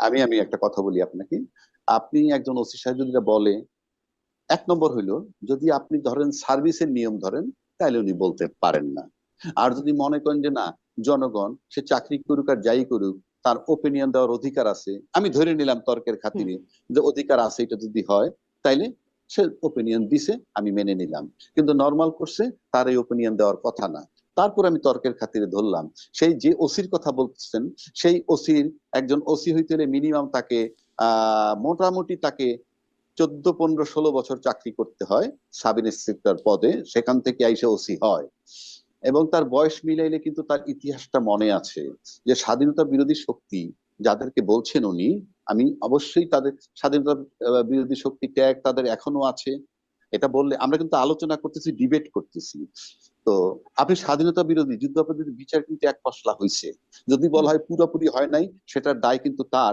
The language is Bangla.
আমি একটা কথা বলি আপনাকে। আপনি একজন ওসি সাহেব যদি এটা বলে, এক নম্বর হইলো, যদি আপনি ধরেন সার্ভিসের নিয়ম ধরেন, তাহলে উনি বলতে পারেন না। আর যদি মনে করেন যে না, জনগণ সে চাকরি করুক আর যাই করুক, তার ওপিনিয়ন দেওয়ার অধিকার আছে, আমি ধরে নিলাম তর্কের হুম। খাতিরে যে অধিকার আছে, এটা যদি হয়, তাইলে সে ওপিনিয়ন দিছে, আমি মেনে নিলাম। কিন্তু নর্মাল করছে, তার এই ওপিনিয়ন দেওয়ার কথা না। তারপর আমি তর্কের খাতিরে ধরলাম, সেই যে ওসির কথা বলছেন, সেই ওসির, একজন ওসি হইতে হলে মিনিমাম তাকে মোটামুটি তাকে 14, 15, 16 বছর চাকরি করতে হয় সাব ইন্সপেক্টর পদে, সেখান থেকে আইসে ওসি হয়। এবং তার বয়স মিলাইলে কিন্তু তার ইতিহাসটা মনে আছে, যে স্বাধীনতা বিরোধী শক্তি যাদেরকে বলছেন উনি, আমি অবশ্যই তাদের স্বাধীনতা বিরোধী শক্তি ট্যাগ তাদের এখনো আছে। এটা বললে আমরা কিন্তু আলোচনা করতেছি, ডিবেট করতেছি। তো আপনি স্বাধীনতা বিরোধী যুদ্ধাপরাধীদের বিচার কিন্তু এক পশলা হয়েছে। যদি হুম। বলা হয় পুরোপুরি হয় নাই, সেটার দায় কিন্তু তার,